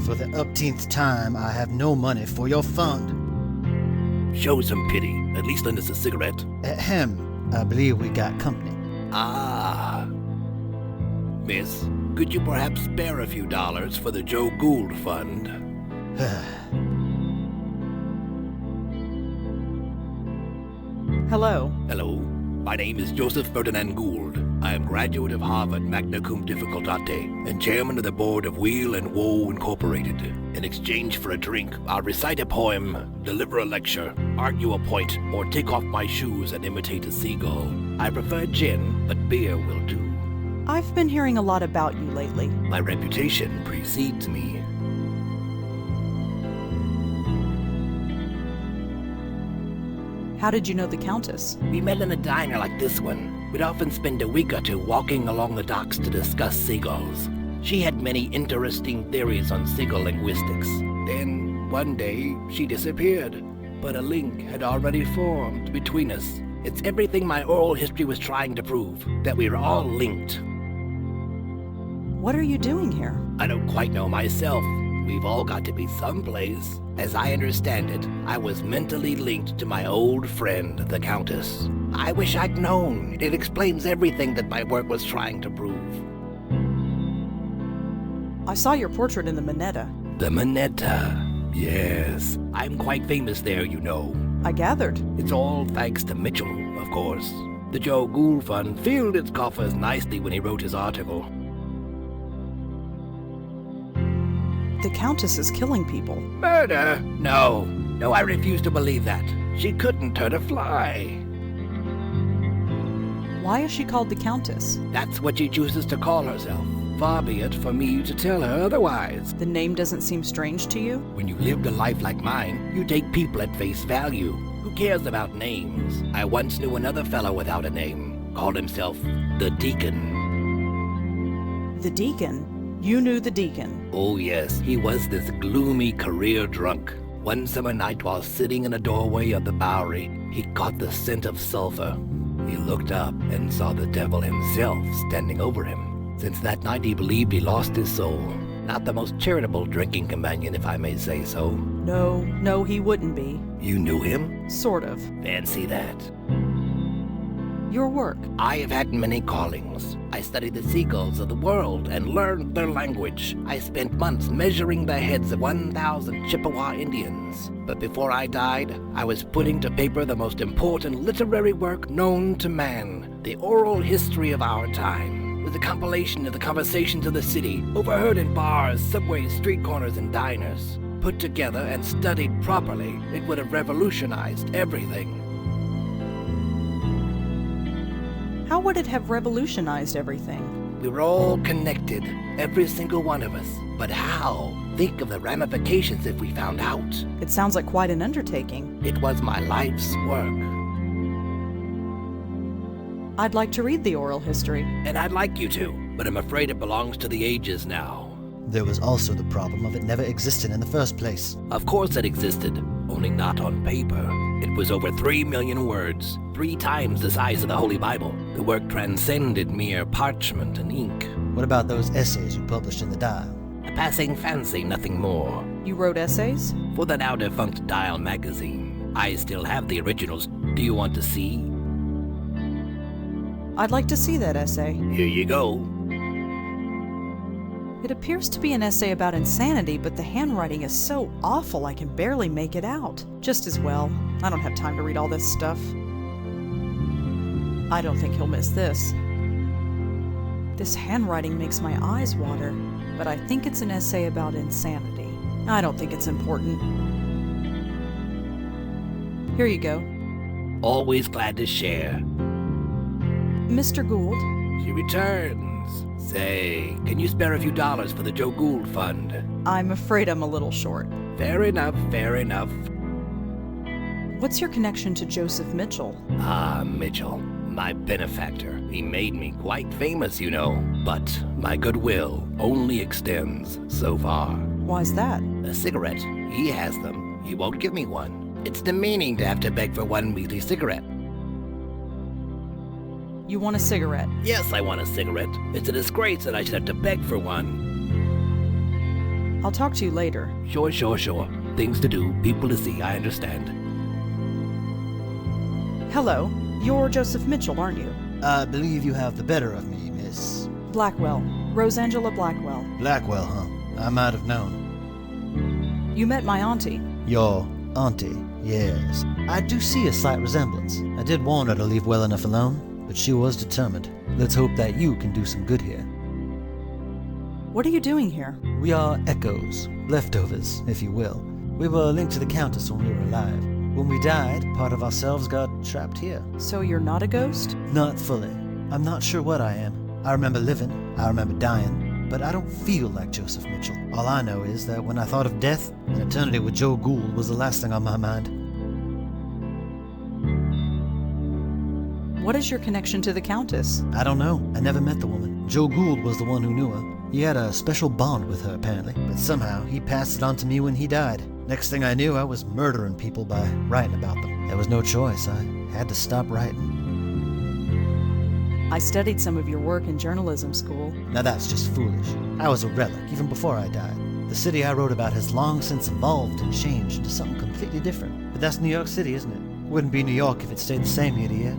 For the upteenth time, I have no money for your fund. Show some pity. At least lend us a cigarette. Ahem. I believe we got company. Ah. Miss, could you perhaps spare a few dollars for the Joe Gould Fund? Hello. Hello. My name is Joseph Ferdinand Gould. I am graduate of Harvard magna cum difficultate and chairman of the board of Wheel and Woe Incorporated. In exchange for a drink, I'll recite a poem, deliver a lecture, argue a point, or take off my shoes and imitate a seagull. I prefer gin, but beer will do. I've been hearing a lot about you lately. My reputation precedes me. How did you know the Countess? We met in a diner like this one. We'd often spend a week or two walking along the docks to discuss seagulls. She had many interesting theories on seagull linguistics. Then, one day, she disappeared. But a link had already formed between us. It's everything my oral history was trying to prove, that we're all linked. What are you doing here? I don't quite know myself. We've all got to be someplace. As I understand it, I was mentally linked to my old friend, the Countess. I wish I'd known. It explains everything that my work was trying to prove. I saw your portrait in the Moneta. The Moneta. Yes. I'm quite famous there, you know. I gathered. It's all thanks to Mitchell, of course. The Joe Gould Fund filled its coffers nicely when he wrote his article. The Countess is killing people. Murder? No, I refuse to believe that. She couldn't hurt a fly. Why is she called the Countess? That's what she chooses to call herself. Far be it for me to tell her otherwise. The name doesn't seem strange to you? When you lived a life like mine, you take people at face value. Who cares about names? I once knew another fellow without a name. Called himself the Deacon. The Deacon? You knew the Deacon? Oh yes, he was this gloomy career drunk. One summer night while sitting in a doorway of the Bowery, he caught the scent of sulfur. He looked up and saw the devil himself standing over him. Since that night he believed he lost his soul. Not the most charitable drinking companion, if I may say so. No, he wouldn't be. You knew him? Sort of. Fancy that. Your work? I have had many callings. I studied the seagulls of the world and learned their language. I spent months measuring the heads of 1,000 Chippewa Indians. But before I died, I was putting to paper the most important literary work known to man, the oral history of our time. It was a compilation of the conversations of the city, overheard in bars, subways, street corners, and diners. Put together and studied properly, it would have revolutionized everything. How would it have revolutionized everything? We were all connected, every single one of us. But how? Think of the ramifications if we found out. It sounds like quite an undertaking. It was my life's work. I'd like to read the oral history. And I'd like you to, but I'm afraid it belongs to the ages now. There was also the problem of it never existing in the first place. Of course it existed, only not on paper. It was over 3 million words, 3 times the size of the Holy Bible. The work transcended mere parchment and ink. What about those essays you published in the Dial? A passing fancy, nothing more. You wrote essays? For the now-defunct Dial magazine. I still have the originals. Do you want to see? I'd like to see that essay. Here you go. It appears to be an essay about insanity, but the handwriting is so awful I can barely make it out. Just as well. I don't have time to read all this stuff. I don't think he'll miss this. This handwriting makes my eyes water, but I think it's an essay about insanity. I don't think it's important. Here you go. Always glad to share. Mr. Gould? She returns. Say, can you spare a few dollars for the Joe Gould Fund? I'm afraid I'm a little short. Fair enough, fair enough. What's your connection to Joseph Mitchell? Ah, Mitchell, my benefactor. He made me quite famous, you know. But my goodwill only extends so far. Why's that? A cigarette. He has them. He won't give me one. It's demeaning to have to beg for one measly cigarette. You want a cigarette? Yes, I want a cigarette. It's a disgrace that I should have to beg for one. I'll talk to you later. Sure. Things to do, people to see, I understand. Hello. You're Joseph Mitchell, aren't you? I believe you have the better of me, Miss... Blackwell. Rosangela Blackwell. Blackwell, huh? I might have known. You met my auntie. Your auntie, yes. I do see a slight resemblance. I did warn her to leave well enough alone, but she was determined. Let's hope that you can do some good here. What are you doing here? We are echoes, leftovers, if you will. We were linked to the Countess when we were alive. When we died, part of ourselves got trapped here. So you're not a ghost? Not fully. I'm not sure what I am. I remember living, I remember dying, but I don't feel like Joseph Mitchell. All I know is that when I thought of death, an eternity with Joe Gould was the last thing on my mind. What is your connection to the Countess? I don't know. I never met the woman. Joe Gould was the one who knew her. He had a special bond with her, apparently, but somehow he passed it on to me when he died. Next thing I knew, I was murdering people by writing about them. There was no choice. I had to stop writing. I studied some of your work in journalism school. Now that's just foolish. I was a relic, even before I died. The city I wrote about has long since evolved and changed into something completely different. But that's New York City, isn't it? Wouldn't be New York if it stayed the same year to year.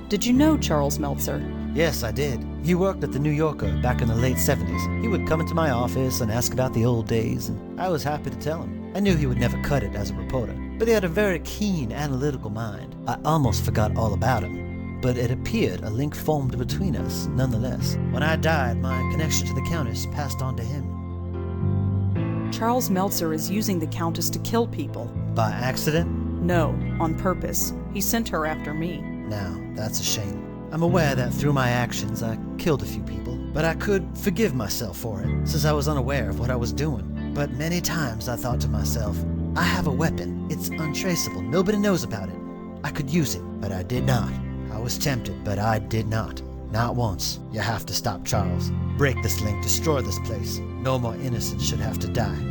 Did you know Charles Meltzer? Yes, I did. He worked at the New Yorker back in the late 70s. He would come into my office and ask about the old days, and I was happy to tell him. I knew he would never cut it as a reporter, but he had a very keen, analytical mind. I almost forgot all about him, but it appeared a link formed between us, nonetheless. When I died, my connection to the Countess passed on to him. Charles Meltzer is using the Countess to kill people. By accident? No, on purpose. He sent her after me. Now, that's a shame. I'm aware that through my actions I killed a few people, but I could forgive myself for it, since I was unaware of what I was doing. But many times I thought to myself, I have a weapon. It's untraceable. Nobody knows about it. I could use it, but I did not. I was tempted, but I did not. Not once. You have to stop Charles. Break this link, destroy this place. No more innocents should have to die.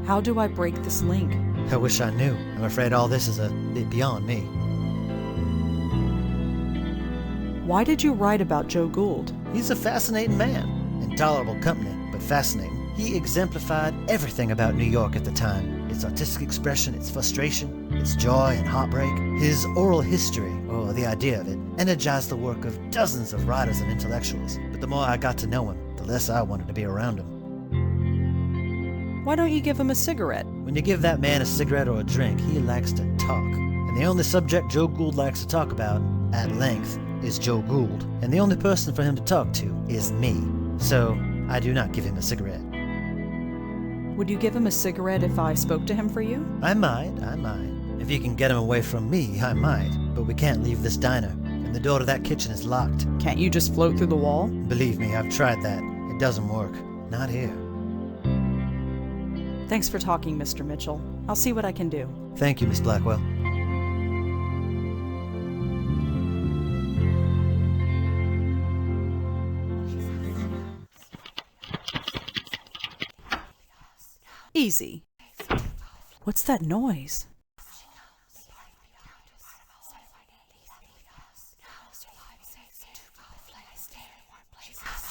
How do I break this link? I wish I knew. I'm afraid all this is a bit beyond me. Why did you write about Joe Gould? He's a fascinating man. Intolerable company, but fascinating. He exemplified everything about New York at the time. Its artistic expression, its frustration, its joy and heartbreak. His oral history, or the idea of it, energized the work of dozens of writers and intellectuals. But the more I got to know him, the less I wanted to be around him. Why don't you give him a cigarette? When you give that man a cigarette or a drink, he likes to talk. And the only subject Joe Gould likes to talk about, at length, is Joe Gould. And the only person for him to talk to is me. So, I do not give him a cigarette. Would you give him a cigarette if I spoke to him for you? I might. If you can get him away from me, I might. But we can't leave this diner, and the door to that kitchen is locked. Can't you just float through the wall? Believe me, I've tried that. It doesn't work. Not here. Thanks for talking, Mr. Mitchell. I'll see what I can do. Thank you, Miss Blackwell. Easy. What's that noise?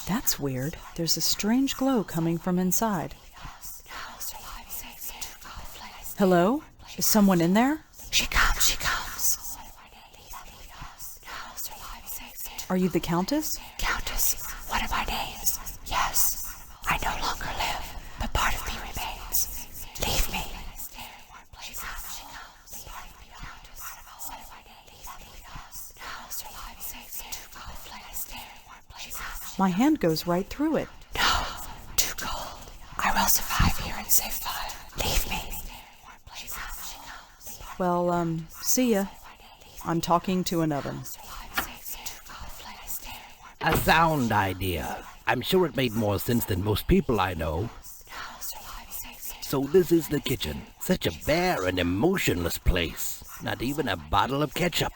That's weird. There's a strange glow coming from inside. Hello? Is someone in there? She comes. Are you the Countess? Countess, one of our names. Yes, I no longer live, but part of me remains. Leave me. My hand goes right through it. No, too cold. I will survive here and save fire. Leave me. Well, see ya. I'm talking to an oven. A sound idea. I'm sure it made more sense than most people I know. So this is the kitchen. Such a bare and emotionless place. Not even a bottle of ketchup.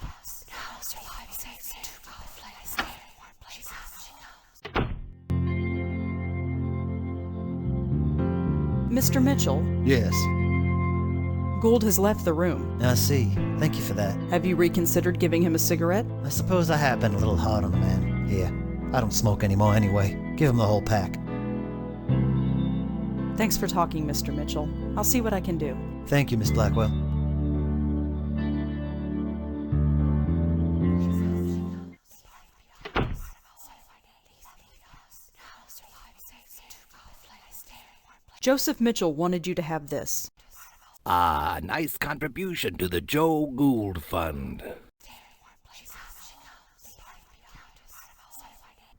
Mr. Mitchell, Yes, Gould has left the room. I see. Thank you for that. Have you reconsidered giving him a cigarette? I suppose I have been a little hard on the man. Here, I don't smoke anymore anyway. Give him the whole pack. Thanks for talking, Mr. Mitchell. I'll see what I can do. Thank you, Miss Blackwell. Joseph Mitchell wanted you to have this. Ah, nice contribution to the Joe Gould Fund.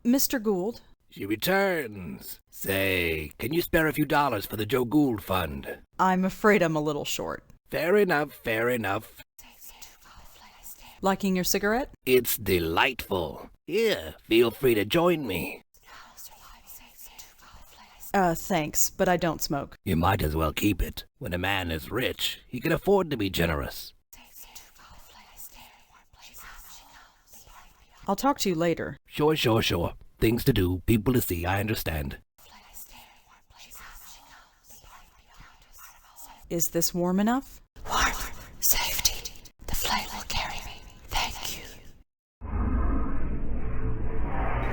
Mr. Gould? She returns. Say, can you spare a few dollars for the Joe Gould Fund? I'm afraid I'm a little short. Fair enough, fair enough. Liking your cigarette? It's delightful. Here, feel free to join me. Thanks, but I don't smoke. You might as well keep it. When a man is rich, he can afford to be generous. I'll talk to you later. Sure. Things to do, people to see, I understand. Is this warm enough? Warm. Safety. The flame will carry me. Thank you.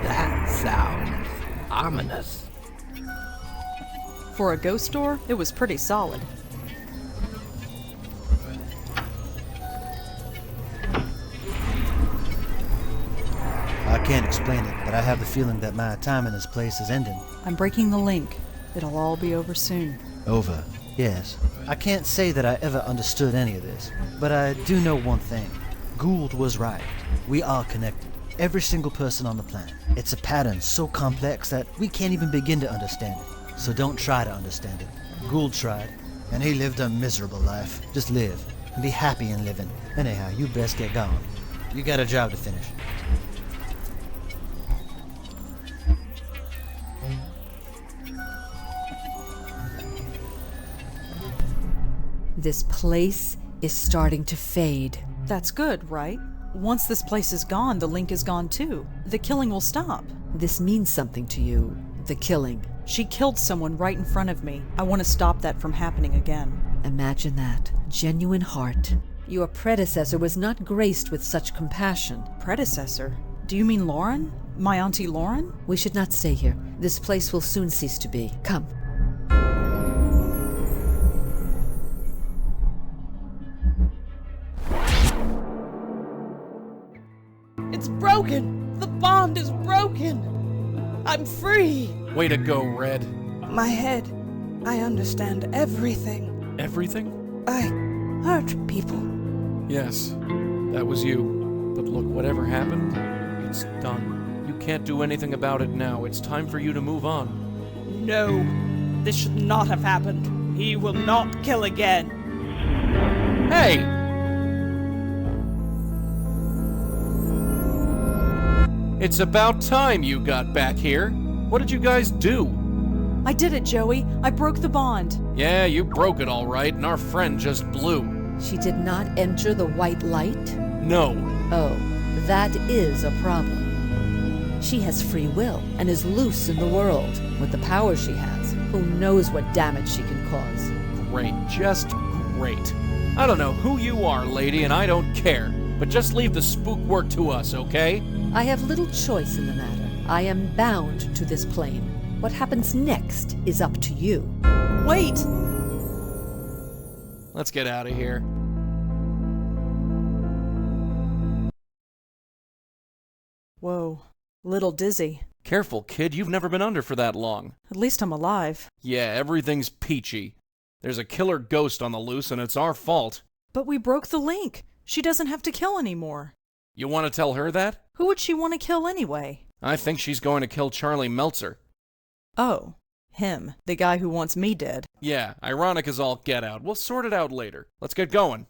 That sounds ominous. For a ghost store, it was pretty solid. I can't explain it, but I have the feeling that my time in this place is ending. I'm breaking the link. It'll all be over soon. Over. Yes. I can't say that I ever understood any of this, but I do know one thing. Gould was right. We are connected. Every single person on the planet. It's a pattern so complex that we can't even begin to understand it. So don't try to understand it. Gould tried, and he lived a miserable life. Just live, and be happy in living. Anyhow, you best get going. You got a job to finish. This place is starting to fade. That's good, right? Once this place is gone, the link is gone too. The killing will stop. This means something to you, the killing. She killed someone right in front of me. I want to stop that from happening again. Imagine that. Genuine heart. Your predecessor was not graced with such compassion. Predecessor? Do you mean Lauren? My Auntie Lauren? We should not stay here. This place will soon cease to be. Come. It's broken! The bond is broken! I'm free! Way to go, Red. My head. I understand everything. Everything? I hurt people. Yes, that was you. But look, whatever happened, it's done. You can't do anything about it now. It's time for you to move on. No, this should not have happened. He will not kill again. Hey! It's about time you got back here. What did you guys do? I did it, Joey. I broke the bond. Yeah, you broke it all right, and our friend just blew. She did not enter the white light? No. Oh, that is a problem. She has free will and is loose in the world. With the power she has, who knows what damage she can cause. Great, just great. I don't know who you are, lady, and I don't care. But just leave the spook work to us, okay? I have little choice in the matter. I am bound to this plane. What happens next is up to you. Wait! Let's get out of here. Whoa. Little dizzy. Careful, kid. You've never been under for that long. At least I'm alive. Yeah, everything's peachy. There's a killer ghost on the loose, and it's our fault. But we broke the link. She doesn't have to kill anymore. You want to tell her that? Who would she want to kill anyway? I think she's going to kill Charlie Meltzer. Oh, him. The guy who wants me dead. Yeah, ironic as all get out. We'll sort it out later. Let's get going.